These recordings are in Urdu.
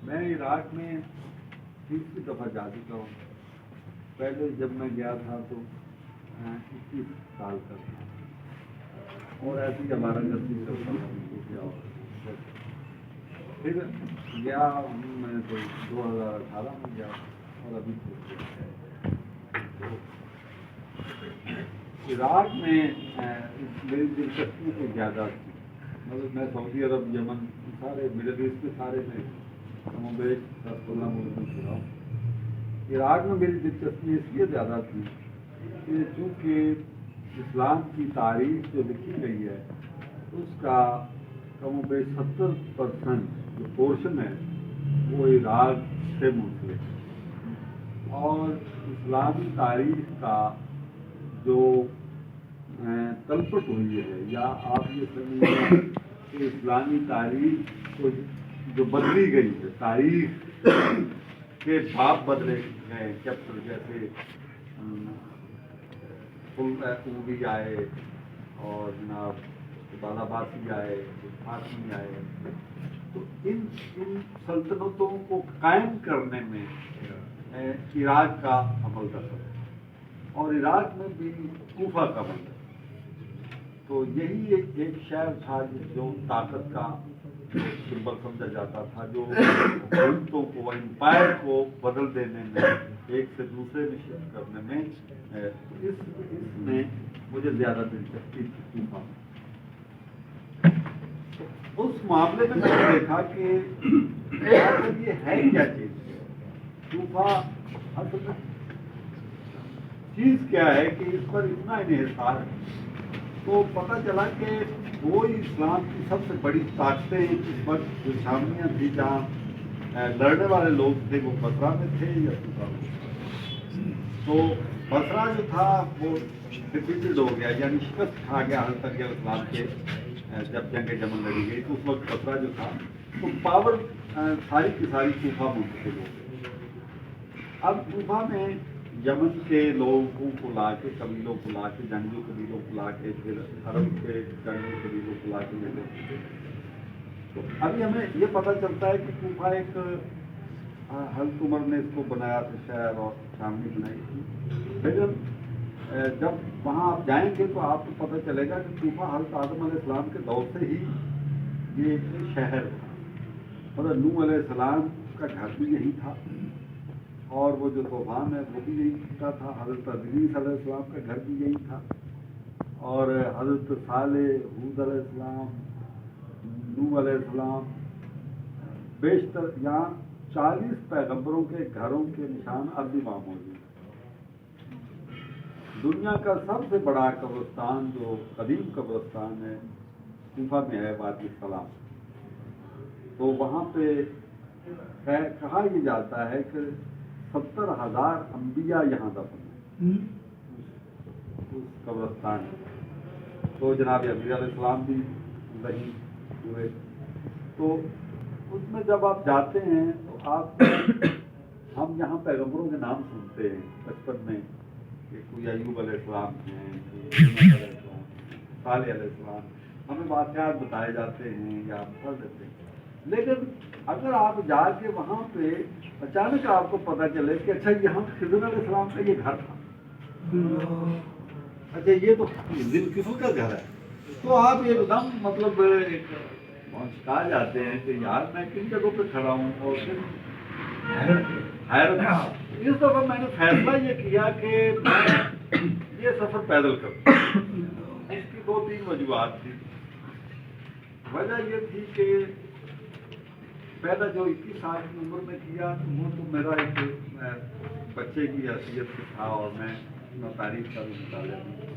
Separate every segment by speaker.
Speaker 1: میں عراق میں تیسری دفعہ جا چکا ہوں. پہلے جب میں گیا تھا تو 21 سال کا تھا اور ایسے ہی ہمارا جلدی گیا. پھر گیا میں تو 2018 میں گیا اور ابھی عراق میں میری دلچسپی سے زیادہ تھی. مطلب میں سعودی عرب، یمن، سارے مڈل ایسٹ کے سارے میں کم و بیش 10-15 ملک میں پھرا ہوں. عراق میں میری دلچسپی اس لیے زیادہ تھی کہ چونکہ اسلام کی تاریخ جو لکھی گئی ہے اس کا کم و بیش 70% جو پورشن ہے وہ عراق سے منسلک ہے. اور اسلامی تاریخ کا جو تلپٹ ہوئی ہے، یا آپ یہ سمجھیں کہ اسلامی تاریخ کو جو بدلی گئی ہے، تاریخ کے باب بدلے گئے، چیپٹر جیسے عموی آئے اور جناب بالاباسی آئے، فاطمی آئے، تو ان سلطنتوں کو قائم کرنے میں عراق کا عمل دخل ہے اور عراق میں بھی کوفہ کا عمل ہے. تو یہی ایک شہر تھا جو طاقت کا سمبل سمجھا جاتا تھا، جو حکومتوں کو، امپائر کو بدل دینے میں، ایک سے دوسرے میں شفٹ کرنے میں اس میں مجھے زیادہ دلچسپی تھی کوفہ میں. اس معاملے میں نے دیکھا کہ آخر یہ ہے کیا چیز. کوفہ اصل میں چیز کیا ہے کہ اس پر اتنا انحصار ہے. تو پتہ چلا کہ وہی اسلام کی سب سے بڑی طاقتیں اس وقت جو شامیاں تھیں، جہاں لڑنے والے لوگ تھے وہ بصرہ میں تھے یا کوفہ میں. تو بصرہ جو تھا وہ ڈیفیٹڈ ہو گیا، یعنی شکست کھا گیا حضرت اسلام کے. جب جنگ جمل لڑی گئی تو اس وقت بصرہ جو تھا تو پاور ساری کی ساری کوفہ منتقل ہو گئی. اب کوفہ میں یمن کے لوگوں کو لا کے، قبیلوں کو لا کے، جنگجو قبیلوں کو لا کے، پھر عرب کے جنگجو قبیلوں کو لا کے لے. تو ابھی ہمیں یہ پتہ چلتا ہے کہ کوفہ ایک حضرت عمر نے اس کو بنایا تھا شہر اور شام نے بنائی تھی. لیکن جب وہاں آپ جائیں گے تو آپ کو پتہ چلے گا کہ کوفہ حضرت آدم علیہ السلام کے دور سے ہی یہ ایک شہر تھا. حضرت نوح علیہ السلام کا گھر بھی یہی تھا اور وہ جو طوفان ہے وہ بھی یہی کا تھا. حضرت ادریس علیہ السلام کا گھر بھی یہی تھا اور حضرت صالح، ہود علیہ السلام، نوح علیہ السلام، بیشتر یہاں 40 پیغمبروں کے گھروں کے نشان اب بھی وہاں موجود ہیں. دنیا کا سب سے بڑا قبرستان جو قدیم قبرستان ہے کوفہ میں ہے، وادی السلام. تو وہاں پہ کہا یہ جاتا ہے کہ 70,000 انبیاء یہاں دفن ہیں اس قبرستان میں. تو جناب ابراہیم علیہ السلام بھی وہیں ہوئے. تو اس میں جب آپ جاتے ہیں تو آپ ہم یہاں پیغمبروں کے نام سنتے ہیں بچپن میں کہ کوئی ایوب علیہ السلام ہیں، کوئی یونس علیہ السلام، صالح علیہ السلام، ہمیں واقعات بتائے جاتے ہیں یا ہم پڑھ لیتے ہیں. لیکن اگر آپ جا کے وہاں پہ اچانک آپ کو پتہ چلے کہ اچھا یہاں خضر علیہ السلام کا یہ گھر تھا، اچھا یہ تو ذوالکفل کا گھر ہے، تو آپ ایک دم مطلب کہا جاتے ہیں کہ یار میں کن جگہوں پہ کھڑا ہوں. اور پھر حیرت اس دفعہ میں نے فیصلہ یہ کیا کہ میں یہ سفر پیدل کروں. اس کی 2-3 وجوہات تھی. وجہ یہ تھی کہ پیدا جو 21 سال کی عمر میں کیا تو وہ تو میرا ایک بچے کی حیثیت سے تھا اور میں تاریخ کا بھی مطالعہ کیا.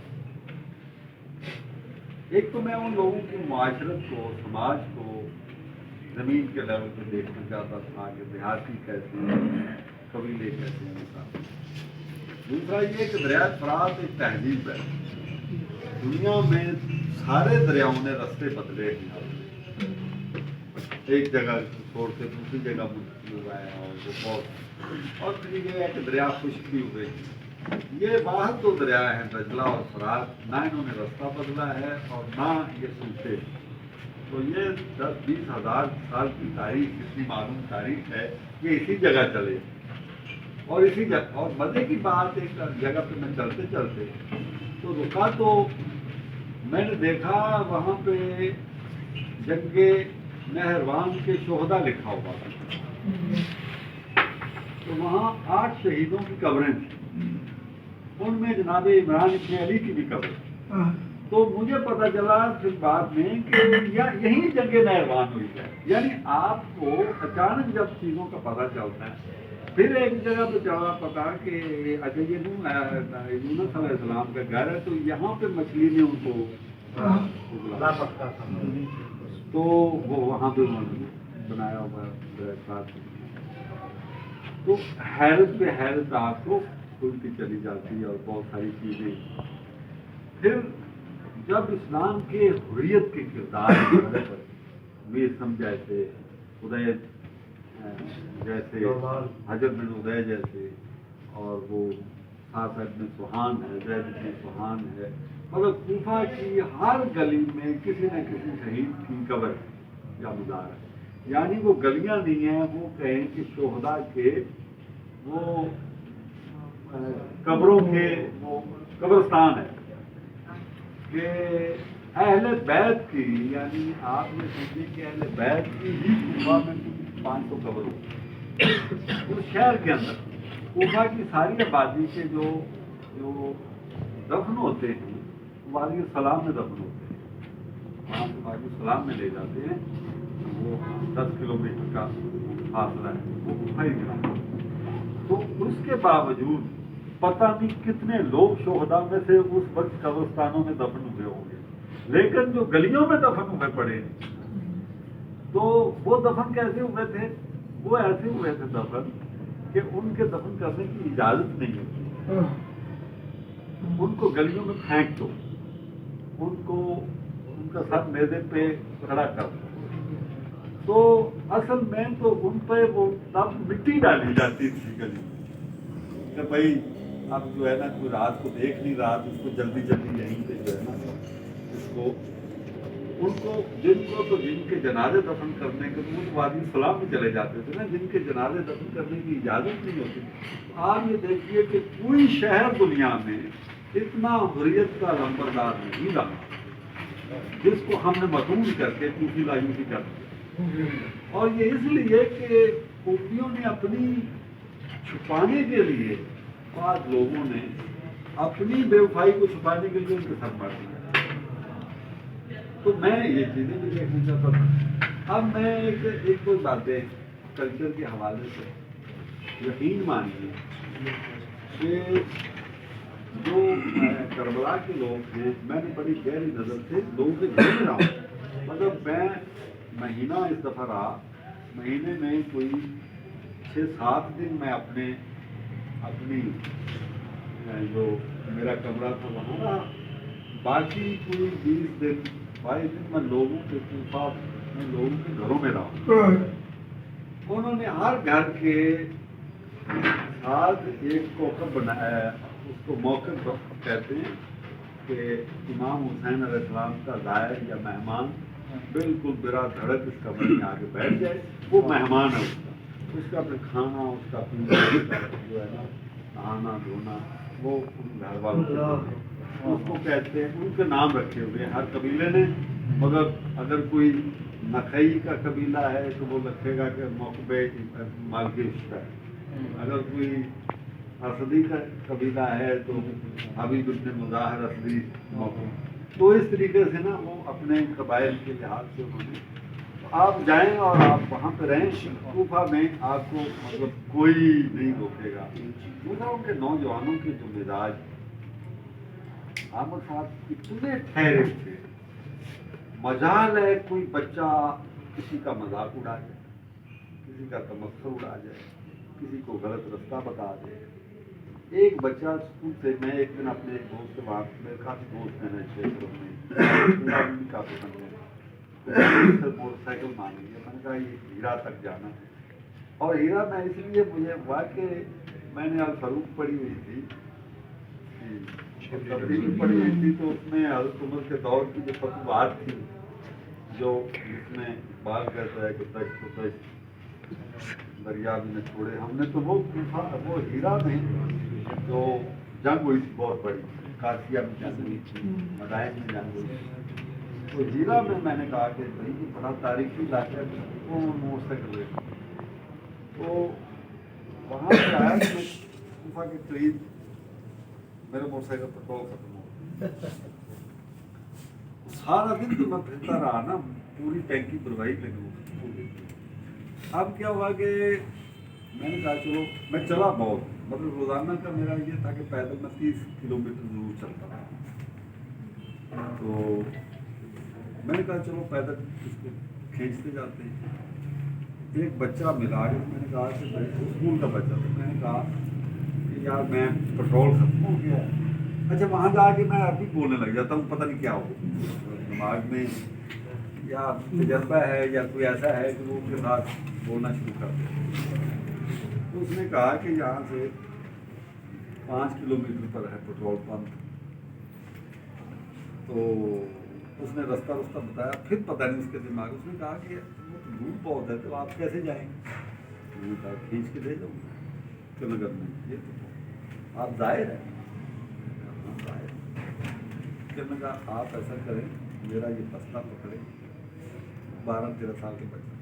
Speaker 1: ایک تو میں ان لوگوں کی معاشرت کو، سماج کو زمین کے لیول پہ دیکھنا چاہتا تھا کہ دیہاتی کیسے ہیں، قبیلے کیسے ہیں. دوسرا یہ کہ دریائے فرات ایک تہذیب ہے. دنیا میں سارے دریاؤں نے رستے بدلے ہیں، ایک جگہ چھوڑ کے دوسری جگہ منتقل ہوا ہے اور وہ بہت. اور پھر یہ ہے کہ دریا خشک بھی ہوئے. یہ واحد دو دریا ہیں دجلہ اور فرات، نہ انہوں نے رستہ بدلا ہے اور نہ یہ سوکھے. تو یہ 10-20 ہزار سال کی تاریخ اتنی معلوم تاریخ ہے کہ اسی جگہ چلے اور اسی جگہ. اور مزے کی بات ایک جگہ پہ میں چلتے چلتے تو رکا تو میں نے دیکھا وہاں پہ جنگ نہروان کے شہداء لکھا ہوا تھا. تو وہاں 8 شہیدوں کی قبریں تھیں، ان میں جناب عمران ابن علی کی بھی قبر. تو مجھے پتا چلا پھر بعد میں کہ یہی جنگ نہروان ہوئی ہے. یعنی آپ کو اچانک جب چیزوں کا پتہ چلتا ہے. پھر ایک جگہ پہ چلا پتا کہ اچھا یہ یونس علیہ السلام کا گھر ہے، تو یہاں پہ مچھلی نے ان کو تو وہ وہاں پہ انہوں نے بنایا ہوا. تو حیرت پہ حیرت آپ کو کھلتی چلی جاتی ہے اور بہت ساری چیزیں. پھر جب اسلام کے حریت کے کردار میسم جیسے ادے جیسے حجر بن ادے جیسے اور وہ خاص ابن سبحان ہے، زید بن سبحان ہے، مگر کوفہ کی ہر گلی میں کسی نہ کسی شہید کی قبر یا مزار ہے. یعنی وہ گلیاں نہیں ہیں، وہ کہیں کہ شہداء کے وہ قبروں کے وہ قبرستان ہے کہ اہل بیت کی. یعنی آپ نے سمجھے کہ اہل بیت کی ہی کوفہ میں 500 قبر ہو اس شہر کے اندر. کوفہ کی ساری آبادی کے جو دفن ہوتے ہیں وادی السلام میں دفن ہوتے ہیں. وہاں سے وادی السلام میں لے جاتے ہیں. وہ 10 کلومیٹر کا فاصلہ ہے، وہ کوفہ ہی گرا. تو اس کے باوجود پتہ نہیں کتنے لوگ شہداء میں سے اس وقت قبرستانوں میں دفن ہوئے ہوں گے، لیکن جو گلیوں میں دفن ہوئے پڑے تو وہ دفن کیسے ہوئے تھے؟ وہ ایسے ہوئے تھے دفن کہ ان کے دفن کرنے کی اجازت نہیں ہوتی. ان کو گلیوں میں پھینک دو، ان کا سر میدے پہ کھڑا کر دو. تو اصل میں تو ان پہ وہ تب مٹی ڈالی جاتی تھی گلی کہ بھائی اب جو ہے نا کوئی رات کو دیکھ نہیں رہا تو اس کو جلدی جلدی یہیں پہ جو ہے نا اس کو ان کو جن کے جنازے دفن کرنے کے وہ وادی السلام میں چلے جاتے تھے نا، جن کے جنازے دفن کرنے کی اجازت نہیں ہوتی. آپ یہ دیکھیے کہ کوئی شہر دنیا میں اتنا حریت کا لمبردار نہیں رہا جس کو ہم نے مدعون کر کے کوفی لائیوں کی کر دیا. اور یہ اس لیے کہ کوفیوں نے اپنی چھپانے کے لیے بعض لوگوں نے اپنی بے وفائی کو چھپانے کے لیے ان کے ساتھ مار دیا. تو میں یہ چیزیں بھی دیکھنا چاہتا تھا. اب میں ایک کوئی باتیں کلچر کے حوالے سے یقین مانیے کہ جو کربلا کے لوگ ہیں، میں نے بڑی گہری نظر سے لوگوں سے جھیل رہا ہوں. مطلب میں مہینہ اس دفعہ رہا، مہینے میں کوئی 6-7 دن میں اپنی جو میرا کمرہ تھا وہاں رہا. باقی کوئی 20 دن 22 دن میں لوگوں کے کوفہ میں لوگوں کے گھروں میں رہا. انہوں نے ہر گھر کے ساتھ ایک کوکب بنایا ہے، اس کو موقف کہتے ہیں کہ امام حسین علیہ السلام کا زائر یا مہمان بالکل بلا دھڑک اس کمرے میں آگے بیٹھ جائے. وہ مہمان ہے اس کا پھر کھانا، اس کا پینا، جو ہے نا نہانا دھونا وہ ان گھر والوں اس کو کہتے ہیں. ان کے نام رکھے ہوئے ہر قبیلے نے، مگر اگر کوئی نقئی کا قبیلہ ہے تو وہ رکھے گا کہ موقبے مالکش ہے. اگر کوئی اسدی کا قبیلہ ہے تو حبیب بن مظاہر اسدی موقع. تو اس طریقے سے نا وہ اپنے قبائل کے لحاظ سے انہوں نے. آپ جائیں اور آپ وہاں پہ رہیں کوفہ میں، آپ کو مطلب کوئی نہیں روکے گا. ان کے نوجوانوں کے جو مزاج احمد صاحب اتنے ٹھہرے تھے. مجال ہے کوئی بچہ کسی کا مذاق اڑا جائے، کسی کا تمسخر اڑا جائے، کسی کو غلط رستہ بتا دے. ایک بچہ اسکول سے، میں ایک دن اپنے ایک دوست سے بات، میرے کافی دوست ہیں میں کافی بن گئے، موٹر سائیکل مانگی ہے. میں نے کہا یہ ہیرا تک جانا ہے. اور ہیرا میں اس لیے مجھے ہوا کہ میں نے الفروق پڑھی ہوئی تھی، تفریح پڑھی ہوئی تھی، تو اس میں حضرت عمر کے دور کی جو فتوحات تھی جو جس میں اقبال کہتا ہے کہ تشت و تشت دریا بھی نہ چھوڑے. ہم نے تو وہ ہیرا نہیں جو جنگ ہوئی تھی بہت بڑی, قادسیہ میں جنگ ہوئی تھی, مدائن میں جنگ ہوئی تھی, تو ہیرا میں نے کہا کہ بھائی یہ بڑا تاریخی علاقہ ہے, وہ موڑ سے ہوئے. تو وہاں سے آیا کہ میں کوفہ کے قریب میرے موٹر سائیکل پیٹرول ختم ہو. سارا دن تو میں پھرتا رہا نا, پوری ٹینکی بھروائی میں نے. اب کیا ہوا کہ میں نے کہا چلو میں چلا بہت, مطلب روزانہ کا میرا یہ تھا کہ پیدل میں 30 کلومیٹر ضرور چلتا رہا. تو میں نے کہا چلو پیدل اس کو کھینچتے جاتے ہیں. ایک بچہ ملا کے میں نے کہا کہ اسکول کا بچہ تھا, میں نے کہا کہ یار میں پیٹرول ختم ہو گیا. اچھا وہاں جا کے میں عربی بولنے لگ جاتا ہوں, پتہ نہیں کیا ہو دماغ میں یا تجربہ ہے یا کوئی ایسا ہے کہ وہ ان کے ساتھ بولنا شروع کر دیا. تو اس نے کہا کہ یہاں سے 5 کلومیٹر پر ہے پیٹرول پمپ. تو اس نے رستہ بتایا, پھر پتہ نہیں اس کے دماغ, اس نے کہا کہ وہ تو دور بہت ہے تو آپ کیسے جائیں گے. میں نے کہا کھینچ کے لے جاؤں کہ نگر میں, یہ تو آپ ظاہر ہیں. پھر میں کہا آپ ایسا کریں, میرا یہ بستہ پکڑیں, 12-13 سال کے بچے,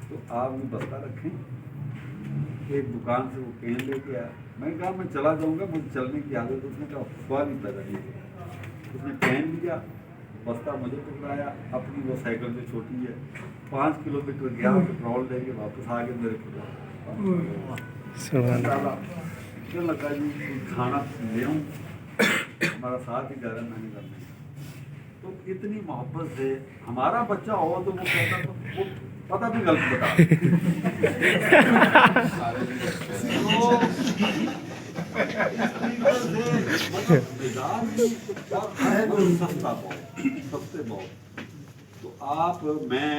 Speaker 1: تو آپ وہ بستہ رکھیں. ایک دکان سے وہ پین لے کے آیا. میں نے کہا میں چلا جاؤں گا, مجھے چلنے کی عادت. اس نے کہا سوال ہی پیدا نہیں کیا. اس نے پین لیا, بستہ مجھے پکڑایا, اپنی وہ سائیکل جو چھوٹی ہے 5 کلومیٹر گیا, پیٹرول لے کے واپس آ گئے میرے کو. پھر لگا جی کھانا لے آؤں, ہمارا ساتھ ہی جا رہا ہے, میں نے کرنا. تو اتنی محبت سے ہمارا بچہ ہو تو وہ کہتا تو وہ پتہ بھی غلط بتا. سستے بہت. تو آپ میں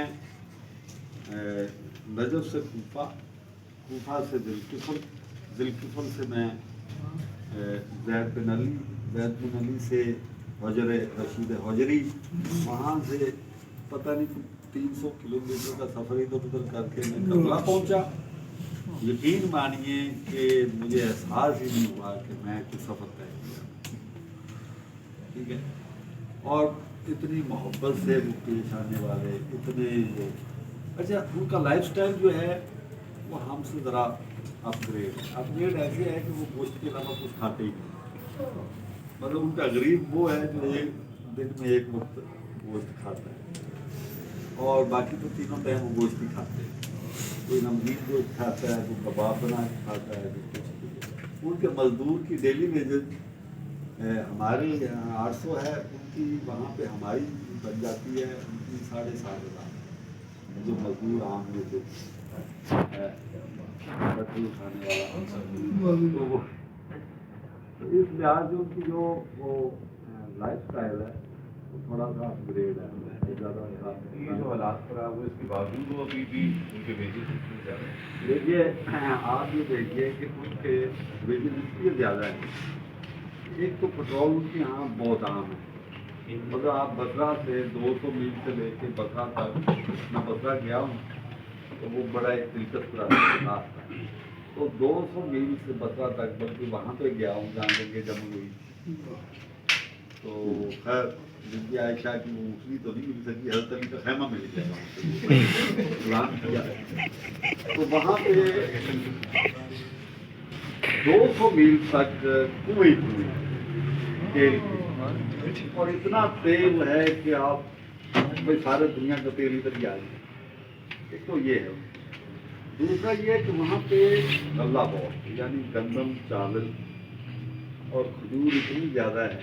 Speaker 1: نجف سے کوفہ سے ذوالفقار سے میں زید بن علی سے حجر رشید حجری, وہاں سے پتہ نہیں 300 کلومیٹر کا سفر ادھر ادھر کر کے میں کربلا پہنچا. یقین مانیے کہ مجھے احساس ہی نہیں ہوا کہ میں کچھ سفر طے کیا. ٹھیک ہے, اور اتنی محبت سے وہ پیش آنے والے, اتنے وہ. اچھا ان کا لائف سٹائل جو ہے وہ ہم سے ذرا اپ گریڈ ایسے ہے کہ وہ گوشت کے علاوہ کچھ کھاتے ہی نہیں. مطلب ان کا غریب وہ ہے جو ایک دن میں ایک وقت گوشت کھاتا ہے, اور باقی تو تینوں ٹائم وہ گوشت ہی کھاتے ہیں. کوئی نمکین گوشت کھاتا ہے, کوئی کباب بنا کے کھاتا ہے, کوئی کچھ. ان کے مزدور کی ڈیلی ویجز ہمارے یہاں 800 ہے, ان کی وہاں پہ ہماری بن جاتی ہے ان کی 7,500 جو مزدور عام میں جو کھانے والا. تو اس لحاظ سے ان کی جو وہ لائف اسٹائل ہے وہ تھوڑا سا اپ گریڈ ہے.
Speaker 2: یہ جو حالات خراب ہوئے اس کے باوجود وہ ابھی بھی ان کے ویجز اتنے زیادہ ہیں.
Speaker 1: دیکھیے آپ یہ دیکھیے کہ ان کے ویجز اس لیے زیادہ ہیں. ایک تو پیٹرول ان کے یہاں بہت عام ہے. مگر آپ بسرا سے 200 میل سے لے کے بسرا تک, میں بسرا گیا ہوں تو وہ بڑا ایک دلچسپ راستہ ہے. تو 200 میل سے بسرا تک, بلکہ وہاں پہ گیا ہوں جہاں جگہ جمع ہوئی. تو خیر بی بی عائشہ کی وہ اونٹنی تو نہیں مل سکی, حضرت علی کا خیمہ مل گیا اعلان کیا. تو وہاں پہ 200 میل تک کنویں تیل کی, اور اتنا تیل ہے کہ آپ بھائی سارے دنیا کا تیل ادھر ہی آ جائے. ایک تو یہ ہے. دوسرا یہ کہ وہاں پہ غلہ بہت, یعنی گندم, چاول اور کھجور اتنی زیادہ ہے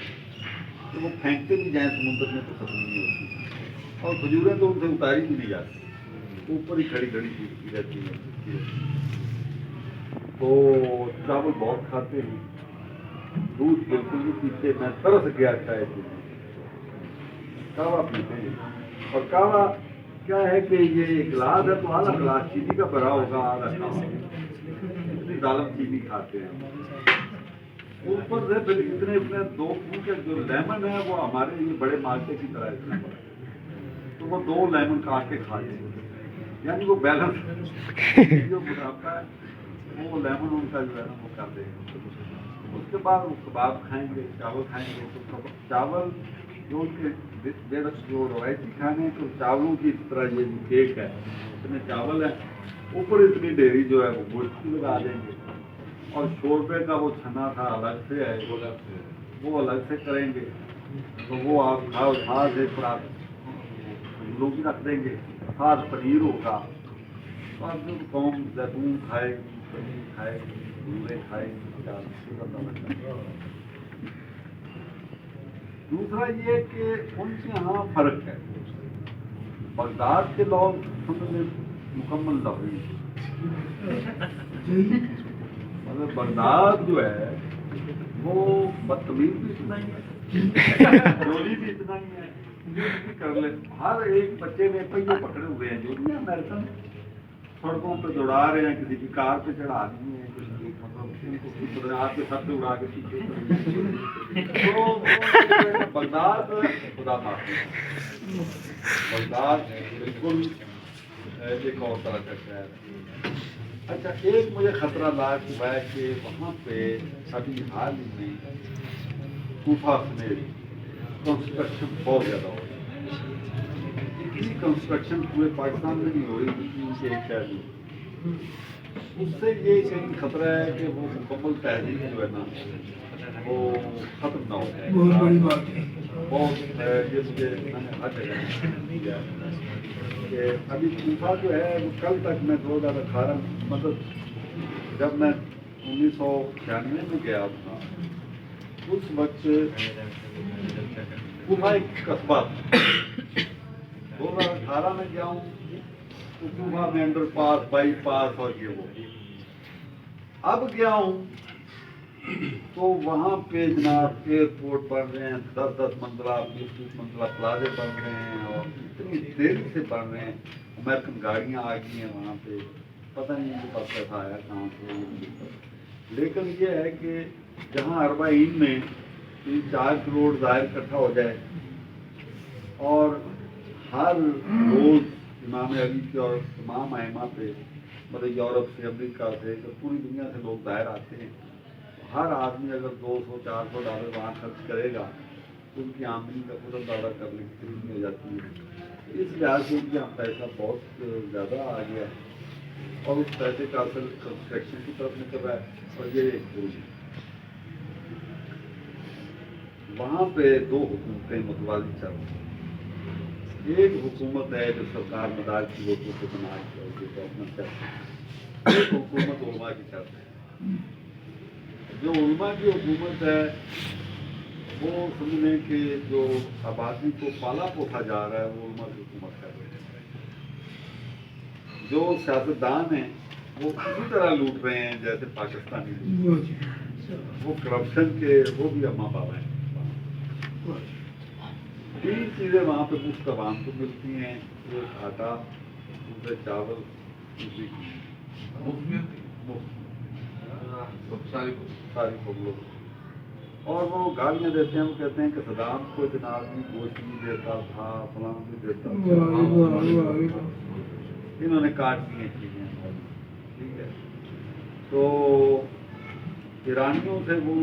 Speaker 1: کہ وہ پھینکتے بھی جائیں سمندر میں تو ختم نہیں ہوتی. اور کھجوریں تو ان سے اتاری بھی نہیں جاتی, اوپر ہی کھڑی کھڑی رہتی ہیں. تو چاول بہت کھاتے ہیں, دودھ بالکل نہیں پیتے. میں ترس گیا چائے کے لیے. کہوا پیتے ہیں, اور کہوا کیا ہے کہ یہ گلاس ہے تو آدھا گلاس چینی کا بھرا ہوگا, آدھا کہوا. اتنی ظالم چینی کھاتے ہیں. اوپر سے پھر اتنے 2 پھول کے جو لیمن ہے وہ ہمارے لیے بڑے مالٹے کی طرح اتنا بڑا ہے. تو تو وہ 2 لیمن کاٹ کے کھا لیں گے، یعنی وہ بیلنس جو موٹاپا ہے وہ لیمن ان کا جو ہے نا وہ کر دے گا۔ اس کے بعد وہ کباب کھائیں گے، چاول کھائیں گے، تو چاول جو ان کے جو روایتی کھانے ہیں تو چاولوں کی اس طرح یہ جو کیک ہے اتنے چاول ہے، اوپر اتنی ڈیری جو ہے وہ گوشت کی لگا دیں گے، اور شوربے کا وہ چھنا تھا الگ سے ہے وہ الگ سے کریں گے، تو وہ آپ کھاؤ ساتھ ایک رات لوگ رکھ دیں گے، ساتھ پنیر ہوگا، اور جو قوم زیتون کھائے گی، پنیر کھائے گی، گولے کھائے گی۔ دوسرا یہ کہ ان کے یہاں فرق ہے، بغداد کے لوگ مکمل لاہوری، مطلب بغداد جو ہے وہ بدتمیز بھی اتنا ہی ہے، چوری بھی اتنا ہی ہے، بھی کر لے، ہر ایک بچے نے پہیے پکڑے ہوئے ہیں، جو بھی امریکن سڑکوں پہ دوڑا رہے ہیں، کسی کی کار پہ چڑھا دیے ہیں، کسی کی مطلب آپ کے سر پہ اڑا کے پیچھے، تو بغداد خدا معاف، بغداد بالکل ایک اور طرح کا شہر ہے۔ اچھا ایک مجھے خطرہ لاحق ہوا ہے کہ وہاں پہ ابھی حال ہی میں کوفہ میں کنسٹرکشن بہت زیادہ ہو رہی ہے، اتنی کنسٹرکشن پورے پاکستان میں نہیں ہو رہی جتنی ان کے ایک شہر میں، اس سے یہ کہیں خطرہ ہے کہ وہ مکمل تہذیب جو ہے نا وہ ختم نہ ہو جائے، بہت بڑی بات ہے، بہت یہ مجھے میں نے ہر جگہ دیا کہ ابھی کوفہ جو ہے کل تک میں 2018 مطلب جب میں 1996 میں گیا تھا اس وقت کوفہ ایک قصبہ تھا، 2018 میں گیا ہوں تو کوفہ میں انڈر پاس بائی پاس اور یہ وہ، اب گیا ہوں تو وہاں پہ جناب ایئرپورٹ بن رہے ہیں، 10 منزلہ 20 منزلہ پلازے بن رہے ہیں، اور اتنی دیر سے بن رہے ہیں، امریکن گاڑیاں آ گئی ہیں وہاں پہ، پتہ نہیں ان کے پاس پیسہ آیا کہاں سے، لیکن یہ ہے کہ جہاں اربعین میں 3-4 کروڑ ظاہر اکٹھا ہو جائے اور ہر روز امام علی کے اور تمام ائمہ پہ مطلب یورپ سے، امریکہ سے، پوری دنیا سے لوگ ظاہر آتے ہیں، ہر آدمی اگر $200-400 وہاں خرچ کرے گا تو ان کی آمدنی کا خود اندازہ کرنے کی طریقے ہو جاتی ہے، اس لحاظ سے ان کے یہاں پیسہ بہت زیادہ آ گیا ہے اور اس پیسے کا اثر کنسٹرکشن کی طرف نکل رہا ہے، اور یہ ایک بوجھ ہے۔ وہاں پہ 2 حکومتیں متوازی چل رہی ہیں، ایک حکومت ہے جو سرکار مدار کی ووٹوں کو بنا کے گورنمنٹ چلتی ہے، ایک حکومت علماء کی چلتی ہے۔ جو علماء کی حکومت ہے وہ سمجھیں کہ جو آبادی کو پالا پوسا جا رہا ہے وہ علماء کی حکومت کر رہے ہیں، جو سیاستدان ہیں وہ اسی طرح لوٹ رہے ہیں جیسے پاکستانی لوٹ، وہ کرپشن کے وہ بھی اماں بابا ہیں۔ 3 چیزیں وہاں پہ مفت عوام کو ملتی ہیں، ایک آٹا، دوسرے چاول، دوسری مفت ساری قبلوں، اور وہ گالیاں دیتے ہیں، وہ کہتے ہیں کہ صدام کو جناب بھی گوشت بھی دیتا تھا، فلاں بھی دیتا تھا، انہوں نے کاٹ دی ہیں چیزیں، ٹھیک ہے۔ تو ایرانیوں سے وہ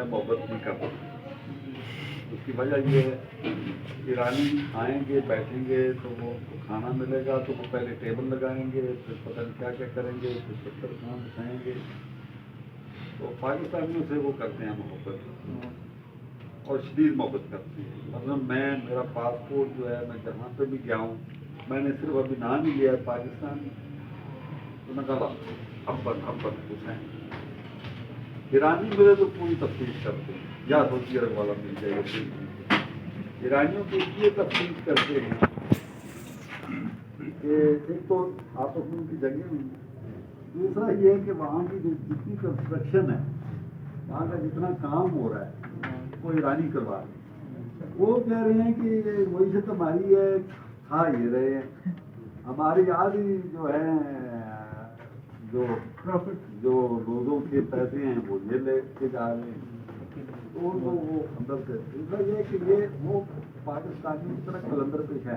Speaker 1: محبت نہیں کرتے، اس کی وجہ یہ ہے ایرانی آئیں گے بیٹھیں گے تو وہ کھانا ملے گا تو وہ پہلے ٹیبل لگائیں گے، پھر پتہ نہیں کیا کیا کریں گے، پھر 70 کام بٹھائیں گے، تو پاکستانیوں سے وہ کرتے ہیں محبت اور شدید محبت کرتے ہیں۔ مطلب میرا پاسپورٹ جو ہے میں جہاں پہ بھی گیا ہوں میں نے صرف ابھی نام ہی لیا ہے پاکستان، تو میں کہا ابن حسین، ایرانی ملے تو پوری تفتیش کرتے ہیں، یا سعودی عرب والا مل جائے گا، ایرانیوں کی یہ تفتیش کرتے ہیں کہ ایک تو آپس میں ان کی جنگیں ہوئی، دوسرا یہ ہے کہ وہاں کی جو جتنی کنسٹرکشن ہے، وہاں کا جتنا کام ہو رہا ہے وہ ایرانی کروا رہے ہیں، وہ کہہ رہے ہیں کہ معیشت ہماری ہے، کھا یہ رہے ہیں، ہماری آدھی جو ہے جو روزوں کے پیسے ہیں وہ یہ لے کے جا رہے ہیں، وہ اندر سے دوسرا یہ ہے کہ یہ وہ پاکستانی اس طرح کلندر پیش ہے